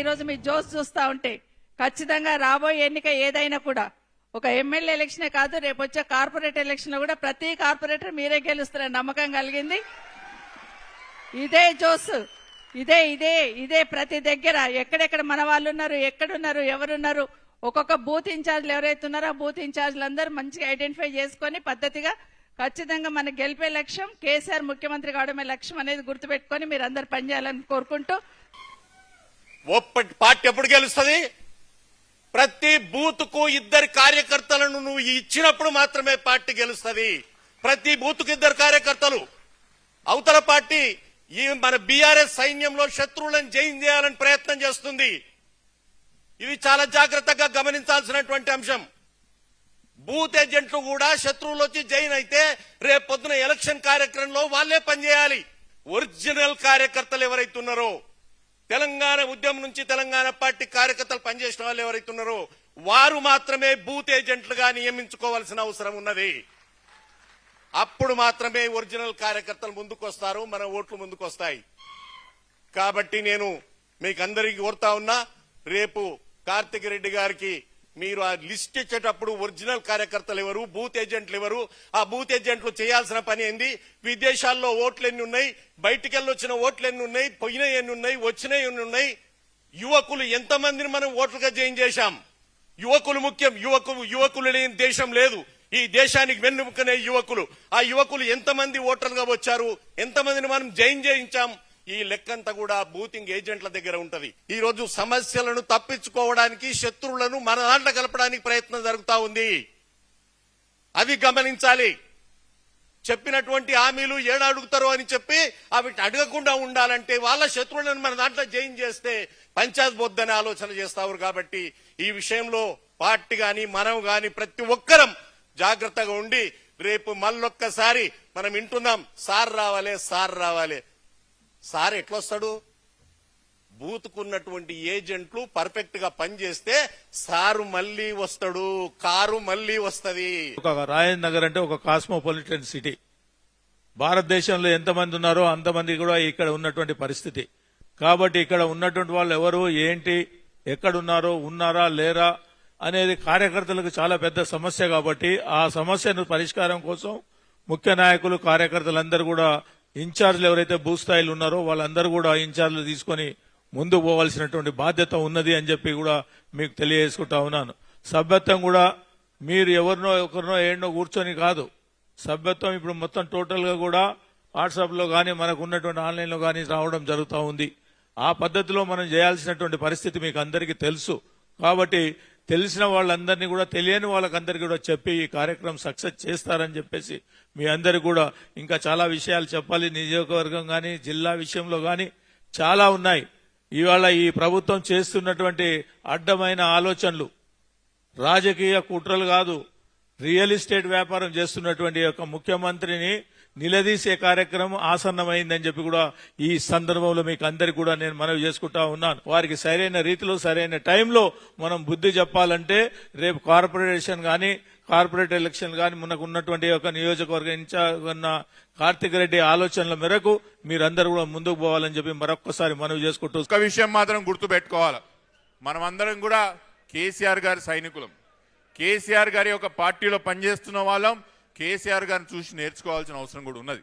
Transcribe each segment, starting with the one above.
ఈరోజు మీ జోస్ చూస్తా ఉంటే ఖచ్చితంగా రాబోయే ఎన్నిక ఏదైనా కూడా ఒక ఎమ్మెల్యే ఎలక్షనే కాదు, రేపు వచ్చే కార్పొరేట్ ఎలక్షన్ లో కూడా ప్రతి కార్పొరేటర్ మీరే గెలుస్తారని నమ్మకం కలిగింది. ఇదే జోస్, ఇదే ఇదే ఇదే ప్రతి దగ్గర ఎక్కడెక్కడ మన వాళ్ళు ఉన్నారు, ఎక్కడున్నారు, ఎవరున్నారు, ఒక్కొక్క బూత్ ఇన్ఛార్జ్లు ఎవరైతే ఉన్నారో ఆ బూత్ ఇన్ఛార్జ్లు అందరూ మంచిగా ఐడెంటిఫై చేసుకొని పద్ధతిగా ఖచ్చితంగా మన గెలిపే లక్ష్యం, కేసీఆర్ ముఖ్యమంత్రి కావడమే లక్ష్యం అనేది గుర్తుపెట్టుకొని మీరు అందరు పనిచేయాలని కోరుకుంటూ. పార్టీ ఎప్పుడు గెలుస్తుంది? ప్రతి బూత్ కు 2 కార్యకర్తలను నువ్వు ఇచ్చినప్పుడు మాత్రమే పార్టీ గెలుస్తుంది. ప్రతి బూత్ కు 2 కార్యకర్తలు. అవతల పార్టీ ఈ మన బీఆర్ఎస్ సైన్యంలో శత్రువులను జయం చేయాలని ప్రయత్నం చేస్తుంది. ఇది చాలా జాగ్రత్తగా గమనించాల్సినటువంటి అంశం. బూత్ ఏజెంట్లు కూడా శత్రువులు వచ్చి జైన్ అయితే రేపు పొద్దున ఎలక్షన్ కార్యక్రమంలో వాళ్లే పనిచేయాలి. ఒరిజినల్ కార్యకర్తలు ఎవరైతే ఉన్నారో, తెలంగాణ ఉద్యమం నుంచి తెలంగాణ పార్టీ కార్యకర్తలు పనిచేసిన వాళ్ళు ఎవరైతే ఉన్నారో వారు మాత్రమే బూత్ ఏజెంట్లుగా నియమించుకోవాల్సిన అవసరం ఉన్నది. అప్పుడు మాత్రమే ఒరిజినల్ కార్యకర్తలు ముందుకు వస్తారు, మన ఓట్లు ముందుకు వస్తాయి. కాబట్టి నేను మీకు అందరికీ కోరుతా ఉన్నా, రేపు కార్తిక్ రెడ్డి గారికి మీరు ఆ లిస్ట్ ఇచ్చేటప్పుడు ఒరిజినల్ కార్యకర్తలు ఎవరు, బూత్ ఏజెంట్లు ఎవరు, ఆ బూత్ ఏజెంట్లు చేయాల్సిన పని ఏంది, విదేశాల్లో ఓట్లు ఎన్ని ఉన్నాయి, బయటికెళ్ళి వచ్చిన ఓట్లు ఎన్ని ఉన్నాయి, పోయినవి ఎన్ని ఉన్నాయి, వచ్చినవి ఎన్ని ఉన్నాయి, యువకులు ఎంతమందిని మనం ఓట్లుగా జాయిన్ చేశాం. యువకులు ముఖ్యం. యువకులు లేని దేశం లేదు. ఈ దేశానికి వెన్నుముకనే యువకులు. ఆ యువకులు ఎంతమంది ఓటర్లుగా వచ్చారు, ఎంతమందిని మనం జాయిన్ చేయించాం, ఈ లెక్కంతా కూడా బూతింగ్ ఏజెంట్ల దగ్గర ఉంటది. ఈ రోజు సమస్యలను తప్పించుకోవడానికి శత్రువులను మన దాంట్లో కలపడానికి ప్రయత్నం జరుగుతా ఉంది. అది గమనించాలి. చెప్పినటువంటి హామీలు ఏడు అడుగుతారో అని చెప్పి అవిటి అడగకుండా ఉండాలంటే వాళ్ళ శత్రువులను మన దాంట్లో జాయిన్ చేస్తే పంచాయత్ బొద్దని ఆలోచన చేస్తారు. కాబట్టి ఈ విషయంలో పార్టీ గాని మనం గాని ప్రతి ఒక్కరం జాగ్రత్తగా ఉండి రేపు మళ్ళొక్కసారి మనం వింటున్నాం, సార్ రావాలి, సార్ రావాలి. సార్ ఎట్లొస్తాడు? బూత్కున్నటువంటి ఏజెంట్లు పర్ఫెక్ట్ గా పనిచేస్తే సారు మళ్లీ వస్తాడు, కారు మళ్లీ వస్తది. ఒక రాజేంద్ర నగర్ అంటే ఒక కాస్మోపాలిటన్ సిటీ. భారతదేశంలో ఎంతమంది ఉన్నారో అంతమంది కూడా ఇక్కడ ఉన్నటువంటి పరిస్థితి. కాబట్టి ఇక్కడ ఉన్నటువంటి వాళ్ళు ఎవరు, ఏంటి, ఎక్కడున్నారో, ఉన్నారా లేరా అనేది కార్యకర్తలకు చాలా పెద్ద సమస్య. కాబట్టి ఆ సమస్యను పరిష్కారం కోసం ముఖ్య నాయకులు, కార్యకర్తలందరూ కూడా ఇన్ఛార్జ్లు ఎవరైతే భూ స్థాయిలు ఉన్నారో వాళ్ళందరూ కూడా ఇన్ఛార్జ్లు తీసుకుని ముందుకు పోవాల్సినటువంటి బాధ్యత ఉన్నది అని చెప్పి కూడా మీకు తెలియజేసుకుంటా ఉన్నాను. సభ్యత్వం కూడా మీరు ఎవరినో ఒకరినో ఏడనో కూర్చొని కాదు. సభ్యత్వం ఇప్పుడు మొత్తం టోటల్ గా కూడా వాట్సాప్ లో గానీ మనకు ఉన్నటువంటి ఆన్లైన్ లో గానీ రావడం జరుగుతూ ఉంది. ఆ పద్ధతిలో మనం చేయాల్సినటువంటి పరిస్థితి మీకు అందరికీ తెలుసు. కాబట్టి తెలిసిన వాళ్ళందరినీ కూడా తెలియని వాళ్ళకందరికీ కూడా చెప్పి ఈ కార్యక్రమం సక్సెస్ చేస్తారని చెప్పేసి మీ అందరికి కూడా ఇంకా చాలా విషయాలు చెప్పాలి. నియోజకవర్గం గాని జిల్లా విషయంలో గాని చాలా ఉన్నాయి. ఇవాళ ఈ ప్రభుత్వం చేస్తున్నటువంటి అడ్డమైన ఆలోచనలు రాజకీయ కుట్రలు కాదు, రియల్ ఎస్టేట్ వ్యాపారం చేస్తున్నటువంటి యొక్క ముఖ్యమంత్రిని నిలదీసే కార్యక్రమం ఆసన్నమైందని చెప్పి కూడా ఈ సందర్భంలో మీకు అందరికి కూడా నేను మనవి చేసుకుంటా ఉన్నాను. వారికి సరైన రీతిలో సరైన టైంలో మనం బుద్ధి చెప్పాలంటే రేపు కార్పొరేషన్ గాని కార్పొరేట్ ఎలక్షన్ గాని మనకు ఉన్నటువంటి ఒక నియోజకవర్గ ఇన్ఛార్జ్ ఉన్న కార్తిక్ రెడ్డి ఆలోచనల మేరకు మీరందరూ కూడా ముందుకు పోవాలని చెప్పి మరొక్కసారి మనవి చేసుకుంటూ ఒక విషయం మాత్రం గుర్తు పెట్టుకోవాలి. మనం అందరం కూడా కేసీఆర్ గారి సైనికులం. కేసీఆర్ గారి ఒక పార్టీలో పనిచేస్తున్న వాళ్ళం. కేసీఆర్ గారిని చూసి నేర్చుకోవాల్సిన అవసరం కూడా ఉన్నది.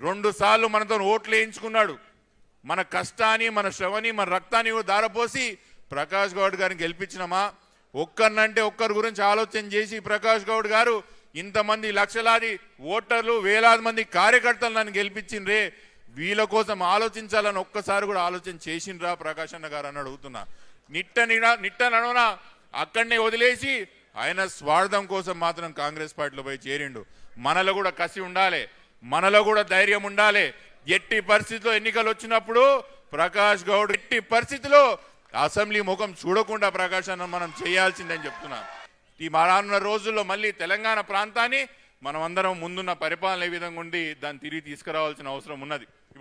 2 సార్లు మనతో ఓట్లు వేయించుకున్నాడు. మన కష్టాన్ని, మన శ్రమని, మన రక్తాన్ని దారపోసి ప్రకాష్ గౌడ్ గారిని గెలిపించినామా? ఒక్కరినంటే ఒక్కరి గురించి ఆలోచన చేసి ప్రకాష్ గౌడ్ గారు ఇంతమంది లక్షలాది ఓటర్లు, వేలాది మంది కార్యకర్తలు నన్ను గెలిపించిండ్రే, వీళ్ళ కోసం ఆలోచించాలని ఒక్కసారి కూడా ఆలోచన చేసిండ్రా ప్రకాష్ అన్న గారు అని అడుగుతున్నా. నిట్టనడునా అక్కడనే వదిలేసి ఆయన స్వార్థం కోసం మాత్రం కాంగ్రెస్ పార్టీలో పోయి చేరిండు. మనలో కూడా కసి ఉండాలి, మనలో కూడా ధైర్యం ఉండాలి. ఎట్టి పరిస్థితిలో ఎన్నికలు వచ్చినప్పుడు ప్రకాష్ గౌడ్ ఎట్టి పరిస్థితిలో అసెంబ్లీ ముఖం చూడకుండా ప్రకాష్ అన్న మనం చేయాల్సిందని చెప్తున్నా. ఈ రానున్న రోజుల్లో మళ్ళీ తెలంగాణ ప్రాంతాన్ని మనం అందరం ముందున్న పరిపాలన ఏ విధంగా ఉండి దాన్ని తిరిగి తీసుకురావాల్సిన అవసరం ఉన్నది.